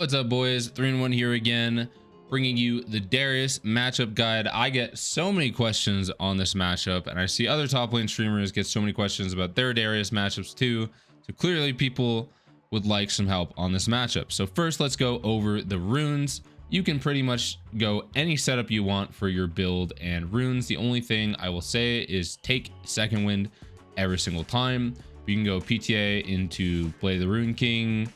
What's up, boys? 3-in-1 here again, bringing you the Darius matchup guide. I get so many questions on this matchup, and I see other top lane streamers get so many questions about their Darius matchups too. So clearly people would like some help on this matchup. So first, let's go over the runes. You can pretty much go any setup you want for your build and runes. The only thing I will say is take second wind every single time. You can go PTA into Blade of the Rune King.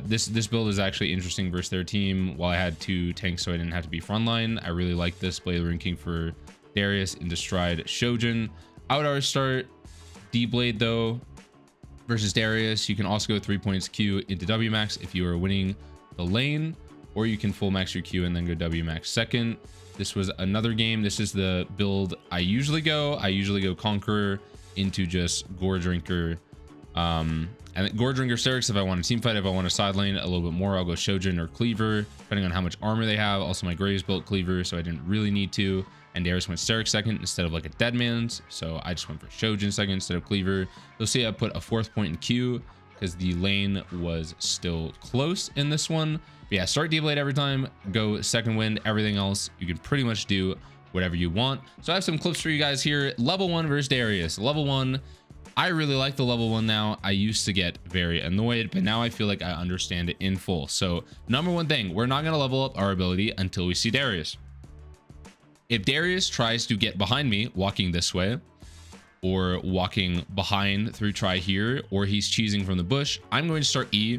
This build is actually interesting versus their team. While I had two tanks, so I didn't have to be frontline, I really like this Blade of the Rune King for Darius into Stride Shojin. I would always start D-Blade though versus Darius. You can also go 3 points Q into W max if you are winning the lane, or you can full max your Q and then go W max second. This was another game. This is the build I usually go. I usually go Conqueror into just Gore Drinker, and Gore Drinker Syrinx if I want a team fight. If I want a side lane a little bit more, I'll go Shojin or Cleaver, depending on how much armor they have. Also, my Graves built Cleaver, so I didn't really need to. And Darius went Syrinx second instead of like a dead man's, so I just went for Shojin second instead of Cleaver. You'll see I put a 4th point in Q because the lane was still close in this one. But yeah, start D-Blade every time, go second wind. Everything else you can pretty much do whatever you want. So I have some clips for you guys here. Level 1 versus Darius. Level 1, I really like the level 1 now. I used to get very annoyed, but now I feel like I understand it in full. So number one thing, we're not going to level up our ability until we see Darius. If Darius tries to get behind me walking this way, or walking behind through try here, or he's cheesing from the bush, I'm going to start E,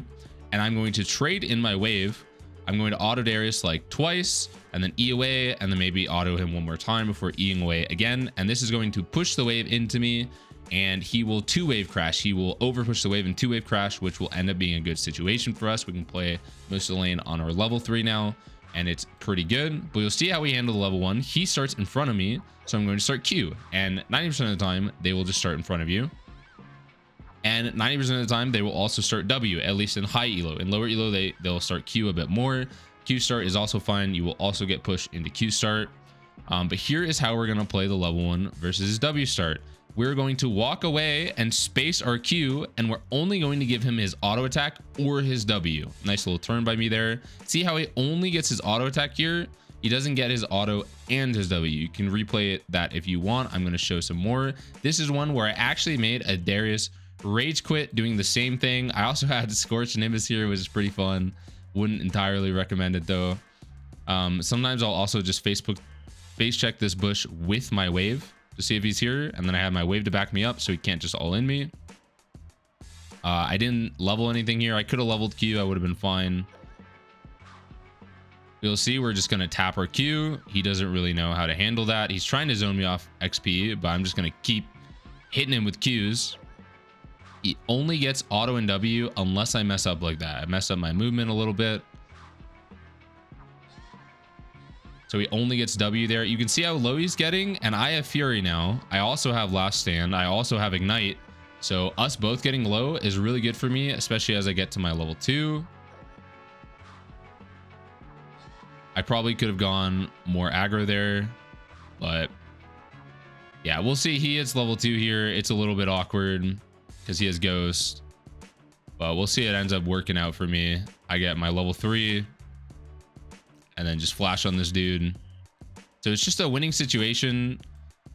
and I'm going to trade in my wave. I'm going to auto Darius like twice, and then E away, and then maybe auto him one more time before Eing away again. And this is going to push the wave into me, and he will 2-wave crash. He will over push the wave and 2-wave crash, which will end up being a good situation for us. We can play most of the lane on our level 3 now, and it's pretty good. But you'll see how we handle the level 1. He starts in front of me, so I'm going to start Q, and 90% of the time they will just start in front of you, and 90% of the time they will also start W, at least in high elo. In lower elo they'll start Q a bit more. Q start is also fine. You will also get pushed into Q start, but here is how we're going to play the level 1 versus his W start. We're going to walk away and space our Q, and we're only going to give him his auto attack or his W. Nice little turn by me there. See how he only gets his auto attack here? He doesn't get his auto and his W. You can replay that if you want. I'm going to show some more. This is one where I actually made a Darius rage quit doing the same thing. I also had Scorch Nimbus here, which is pretty fun. Wouldn't entirely recommend it though. Sometimes I'll also just face check this bush with my wave to see if he's here, and then I have my wave to back me up so he can't just all in me. I didn't level anything here. I could have leveled Q. I would have been fine. You'll see we're just going to tap our Q. He doesn't really know how to handle that. He's trying to zone me off XP, but I'm just going to keep hitting him with Qs. He only gets auto and W unless I mess up like that. I mess up my movement a little bit. So he only gets W there. You can see how low he's getting, and I have Fury now. I also have Last Stand. I also have Ignite. So us both getting low is really good for me, especially as I get to my level 2. I probably could have gone more aggro there, but yeah, we'll see. He hits level 2 here. It's a little bit awkward because he has Ghost, but we'll see. It ends up working out for me. I get my level 3 and then just flash on this dude. So it's just a winning situation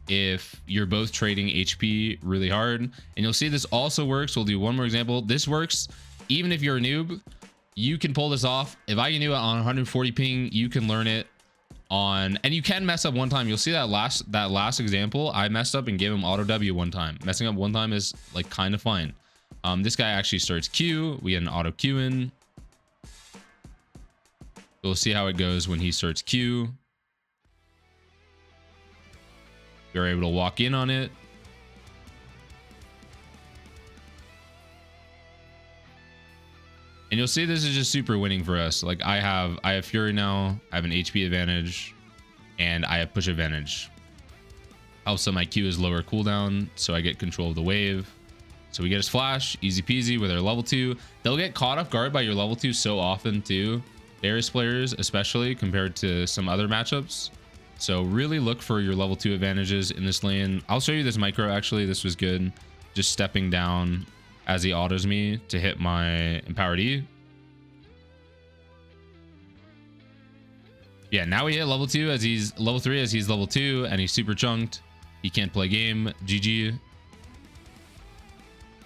if you're both trading HP really hard. And you'll see this also works. We'll do one more example. This works even if you're a noob. You can pull this off. If I can do it on 140 ping, you can learn it on, and you can mess up one time. You'll see that last example, I messed up and gave him auto W one time. Messing up one time is like kind of fine. This guy actually starts Q. We get an auto Q in. We'll see how it goes when he starts Q. You're able to walk in on it. And you'll see this is just super winning for us. Like I have Fury now. I have an HP advantage, and I have push advantage. Also, my Q is lower cooldown, so I get control of the wave. So we get his flash, easy peasy with our level 2. They'll get caught off guard by your level 2 so often too. Darius players, especially compared to some other matchups. So really look for your level 2 advantages in this lane. I'll show you this micro actually. This was good. Just stepping down as he autos me to hit my empowered E. Yeah, now we hit level 2 as he's level 3 as he's level 2, and he's super chunked. He can't play game. GG.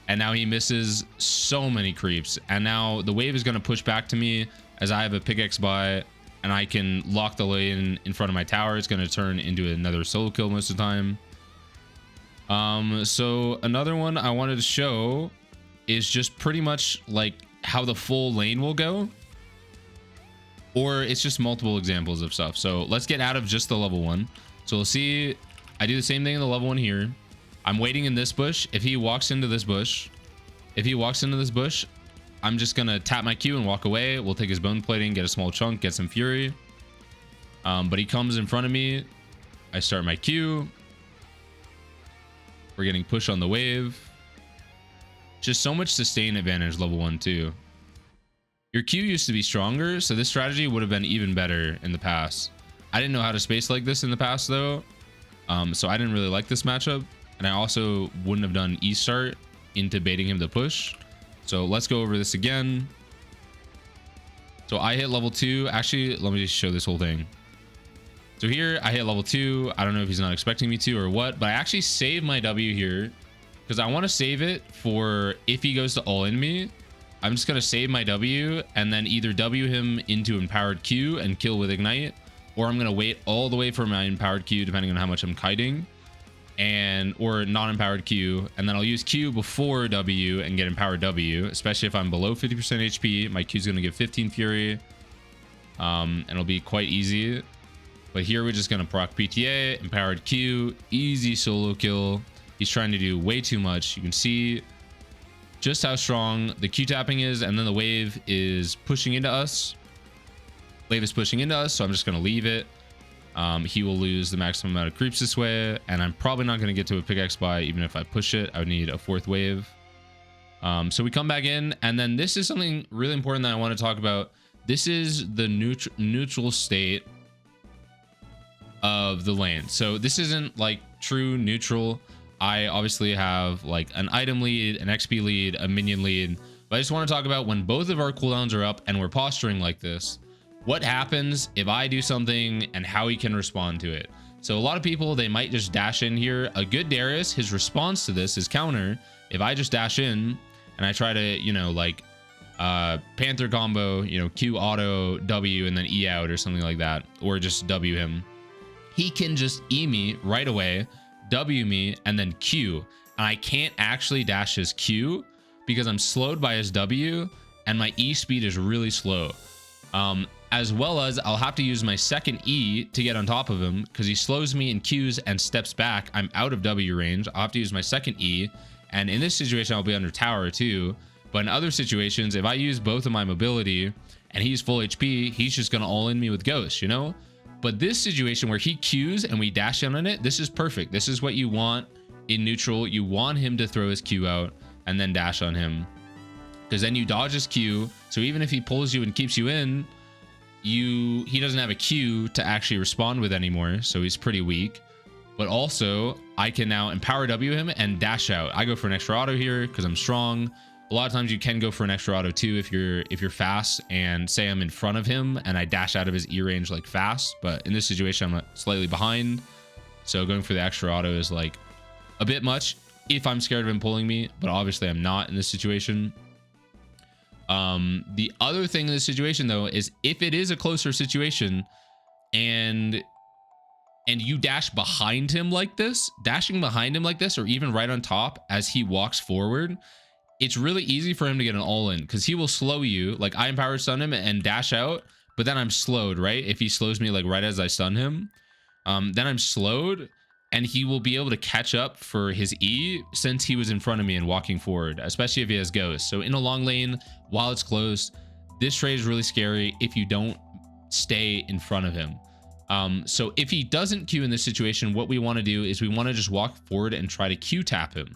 And now he misses so many creeps. And now the wave is going to push back to me as I have a pickaxe by, and I can lock the lane in front of my tower. It's going to turn into another solo kill most of the time. So another one I wanted to show is just pretty much like how the full lane will go. Or it's just multiple examples of stuff. So let's get out of just the level 1. So we'll see. I do the same thing in the level 1 here. I'm waiting in this bush. If he walks into this bush, I'm just gonna tap my Q and walk away. We'll take his bone plating, get a small chunk, get some fury. But he comes in front of me. I start my Q. We're getting pushed on the wave. Just so much sustain advantage level 1 too. Your Q used to be stronger, so this strategy would have been even better in the past. I didn't know how to space like this in the past though. So I didn't really like this matchup. And I also wouldn't have done E start into baiting him to push. So let's go over this again. So I hit level 2. Actually, let me just show this whole thing. So here I hit level 2. I don't know if he's not expecting me to or what, but I actually saved my W here because I want to save it for if he goes to all in me. I'm just going to save my W and then either W him into empowered Q and kill with ignite, or I'm going to wait all the way for my empowered Q depending on how much I'm kiting, and or non-empowered Q, and then I'll use Q before W and get empowered W, especially if I'm below 50% HP. My Q is going to give 15 fury, and it'll be quite easy. But here we're just going to proc PTA, empowered Q, easy solo kill. He's trying to do way too much. You can see just how strong the Q tapping is, and then the wave is pushing into us. Wave is pushing into us, so I'm just going to leave it. He will lose the maximum amount of creeps this way, and I'm probably not going to get to a pickaxe buy even if I push it. I would need a 4th wave. So we come back in, and then this is something really important that I want to talk about. This is the neutral state of the lane. So this isn't like true neutral. I obviously have like an item lead, an XP lead, a minion lead, but I just want to talk about when both of our cooldowns are up and we're posturing like this, what happens if I do something and how he can respond to it. So a lot of people, they might just dash in here. A good Darius, his response to this is counter. If I just dash in and I try to, you know, like Panther combo, you know, Q auto W and then E out or something like that, or just W him, he can just E me right away, W me, and then Q. And I can't actually dash his Q because I'm slowed by his W and my E speed is really slow. As well as I'll have to use my second E to get on top of him because he slows me and Qs and steps back. I'm out of W range. I'll have to use my second E. And in this situation, I'll be under tower too. But in other situations, if I use both of my mobility and he's full HP, he's just going to all in me with Ghost, you know? But this situation where he Qs and we dash down on it, this is perfect. This is what you want in neutral. You want him to throw his Q out and then dash on him, because then you dodge his Q. So even if he pulls you and keeps you in, he doesn't have a Q to actually respond with anymore, so he's pretty weak. But also I can now empower W him and dash out. I go for an extra auto here because I'm strong. A lot of times you can go for an extra auto too if you're fast, and say I'm in front of him and I dash out of his E range like fast, but in this situation I'm slightly behind, so going for the extra auto is like a bit much if I'm scared of him pulling me, but obviously I'm not in this situation. The other thing in this situation though is if it is a closer situation and you dash behind him like this, dashing behind him like this, or even right on top as he walks forward, it's really easy for him to get an all-in because he will slow you. Like I empower stun him and dash out, but then I'm slowed, right? If he slows me like right as I stun him, then I'm slowed and he will be able to catch up for his E since he was in front of me and walking forward, especially if he has Ghost. So in a long lane, while it's close, this trade is really scary if you don't stay in front of him. So if he doesn't Q in this situation, what we want to do is we want to just walk forward and try to Q tap him.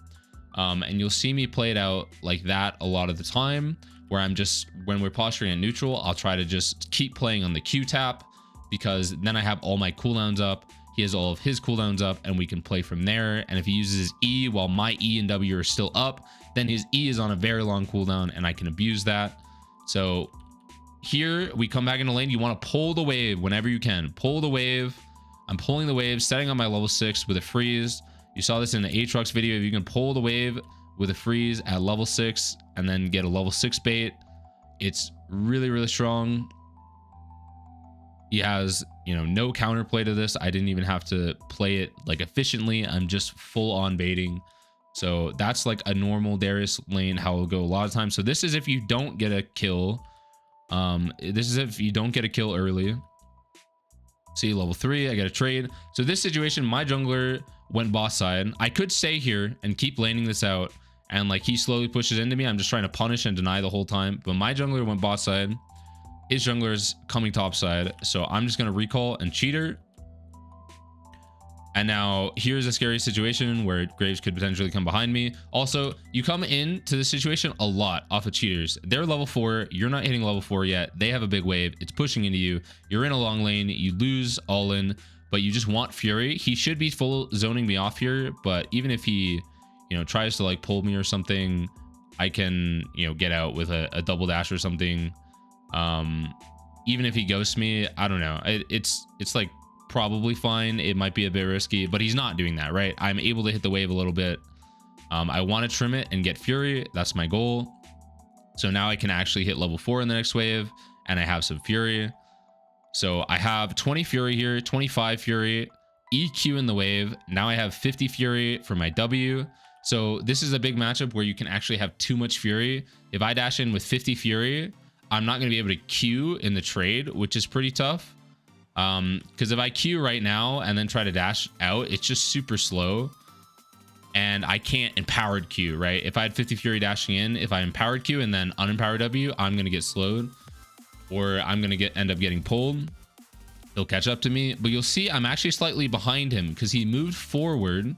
And you'll see me play it out like that a lot of the time, where I'm just, when we're posturing at neutral, I'll try to just keep playing on the Q tap because then I have all my cooldowns up. He has all of his cooldowns up and we can play from there. And if he uses his E while my E and W are still up, then his E is on a very long cooldown and I can abuse that. So here we come back into lane. You want to pull the wave whenever you can. Pull the wave. I'm pulling the wave, setting on my level 6 with a freeze. You saw this in the Aatrox video. If you can pull the wave with a freeze at level 6 and then get a level 6 bait, it's really, really strong. He has, you know, no counterplay to this. I didn't even have to play it like efficiently. I'm just full on baiting. So that's like a normal Darius lane, how it'll go a lot of times. So this is if you don't get a kill. This is if you don't get a kill early. See, level 3, I get a trade. So this situation, my jungler went boss side. I could stay here and keep laning this out, and like he slowly pushes into me. I'm just trying to punish and deny the whole time, but my jungler went boss side. His jungler is coming top side, so I'm just gonna recall and cheater. And now here's a scary situation where Graves could potentially come behind me. Also, you come into this situation a lot off of cheaters. They're level 4. You're not hitting level 4 yet. They have a big wave. It's pushing into you. You're in a long lane. You lose all in, but you just want Fury. He should be full zoning me off here, but even if he, you know, tries to like pull me or something, I can, you know, get out with a double dash or something. Even if he ghosts me, I don't know. It's like probably fine. It might be a bit risky, but he's not doing that, right? I'm able to hit the wave a little bit. I want to trim it and get Fury. That's my goal. So now I can actually hit level 4 in the next wave, and I have some Fury. So I have 20 Fury here, 25 Fury, EQ in the wave. Now I have 50 Fury for my W. So this is a big matchup where you can actually have too much Fury. If I dash in with 50 Fury, I'm not going to be able to Q in the trade, which is pretty tough. Because if I Q right now and then try to dash out, it's just super slow, and I can't empowered Q, right? If I had 50 Fury dashing in, if I empowered Q and then unempowered W, I'm going to get slowed, or I'm going to end up getting pulled. He'll catch up to me, but you'll see I'm actually slightly behind him because he moved forward.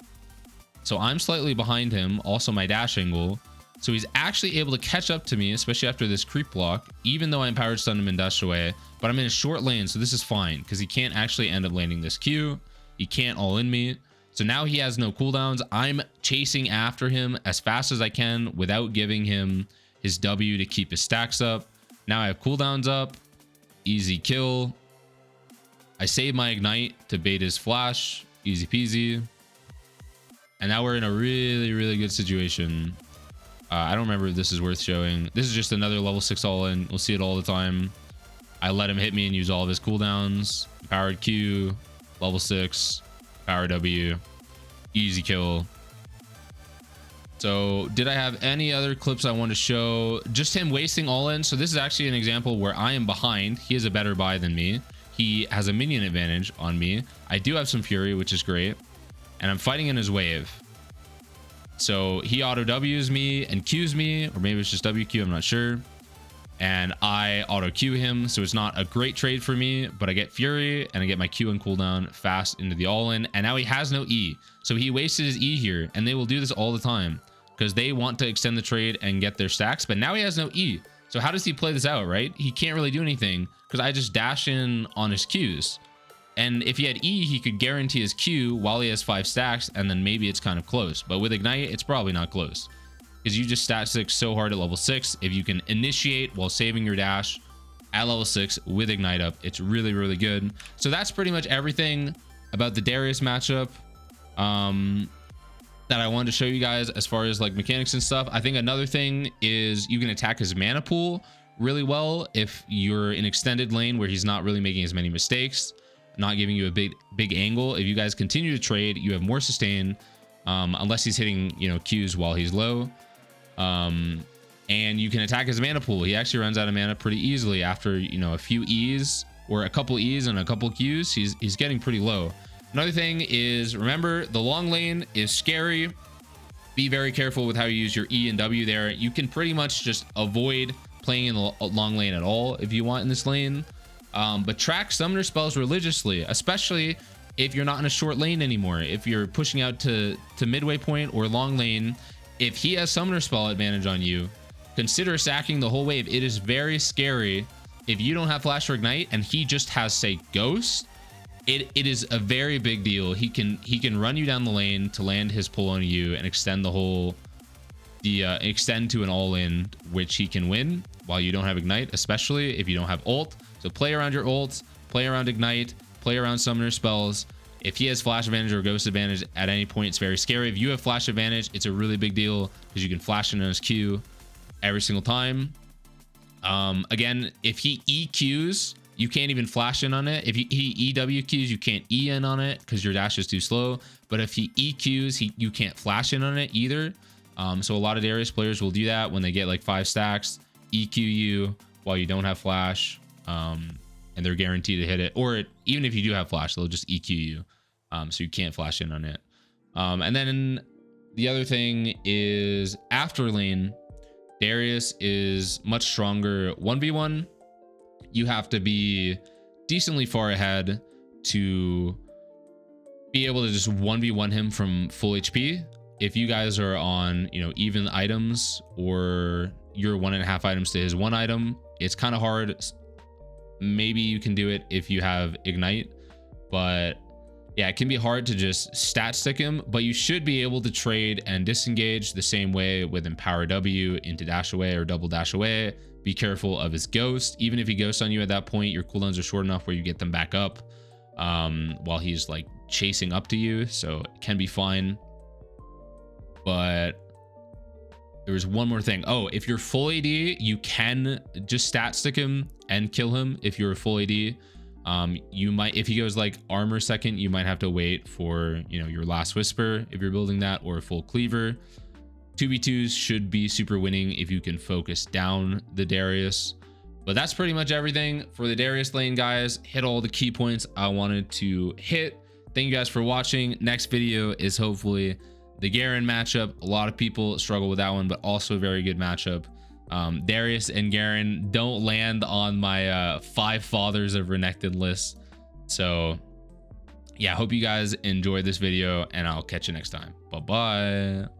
So I'm slightly behind him, also my dash angle. So he's actually able to catch up to me, especially after this creep block, even though I empowered stunned him and dashed away. But I'm in a short lane, so this is fine because he can't actually end up landing this Q. He can't all in me. So now he has no cooldowns. I'm chasing after him as fast as I can without giving him his W to keep his stacks up. Now I have cooldowns up. Easy kill. I save my ignite to bait his flash. Easy peasy. And now we're in a really, really good situation. I don't remember if this is worth showing. This is just another level 6 all-in. We'll see it all the time. I let him hit me and use all of his cooldowns. Powered Q, level 6, power W, easy kill. So did I have any other clips I want to show? Just him wasting all-in. So this is actually an example where I am behind. He has a better buy than me. He has a minion advantage on me. I do have some Fury, which is great. And I'm fighting in his wave. So he auto W's me and Q's me, or maybe it's just WQ, I'm not sure. And I auto Q him, so it's not a great trade for me, but I get Fury and I get my Q and cooldown fast into the all-in. And now he has no E, so he wasted his E here, and they will do this all the time because they want to extend the trade and get their stacks. But now he has no E, so how does he play this out, right? He can't really do anything because I just dash in on his Qs. And if he had E, he could guarantee his Q while he has 5 stacks, and then maybe it's kind of close. But with Ignite, it's probably not close because you just stat 6 so hard at level 6. If you can initiate while saving your dash at level 6 with Ignite up, it's really, really good. So that's pretty much everything about the Darius matchup that I wanted to show you guys as far as like mechanics and stuff. I think another thing is you can attack his mana pool really well if you're in extended lane where he's not really making as many mistakes, not giving you a big angle. If you guys continue to trade, you have more sustain, unless he's hitting, you know, Qs while he's low. And you can attack his mana pool. He actually runs out of mana pretty easily after, you know, a few E's or a couple E's and a couple Qs. He's getting pretty low. Another thing is, remember, the long lane is scary. Be very careful with how you use your E and W there. You can pretty much just avoid playing in the long lane at all if you want in this lane. But track summoner spells religiously, especially if you're not in a short lane anymore. If you're pushing out to midway point or long lane, if he has summoner spell advantage on you, consider sacking the whole wave. It is very scary if you don't have flash or ignite and he just has, say, ghost. It is a very big deal. He can run you down the lane to land his pull on you and extend the whole extend to an all-in, which he can win while you don't have ignite, especially if you don't have ult. So play around your ults, play around ignite, play around summoner spells. If he has flash advantage or ghost advantage at any point, it's very scary. If you have flash advantage, it's a really big deal because you can flash in on his Q every single time. Again, if he EQs, you can't even flash in on it. If he EWQs, you can't E in on it because your dash is too slow. But if he EQs, you can't flash in on it either. So a lot of Darius players will do that when they get like 5 stacks, EQ you while you don't have flash, and they're guaranteed to hit it. Or even if you do have flash, they'll just EQ you, so you can't flash in on it. And then the other thing is after lane, Darius is much stronger 1v1. You have to be decently far ahead to be able to just 1v1 him from full HP. If you guys are on, you know, even items or you're 1.5 items to his 1 item, it's kind of hard. Maybe you can do it if you have ignite, but yeah, it can be hard to just stat stick him, but you should be able to trade and disengage the same way with Empower W into dash away or double dash away. Be careful of his ghost. Even if he ghosts on you at that point, your cooldowns are short enough where you get them back up while he's like chasing up to you, so it can be fine. But there was one more thing. Oh, if you're full AD, you can just stat stick him and kill him if you're full AD. You might, if he goes like armor second, you might have to wait for, you know, your last whisper if you're building that, or a full cleaver. 2v2s should be super winning if you can focus down the Darius. But that's pretty much everything for the Darius lane, guys. Hit all the key points I wanted to hit. Thank you guys for watching. Next video is hopefully the Garen matchup. A lot of people struggle with that one, but also a very good matchup. Darius and Garen don't land on my 5 fathers of Renekton list. So yeah, hope you guys enjoyed this video, and I'll catch you next time. Bye bye.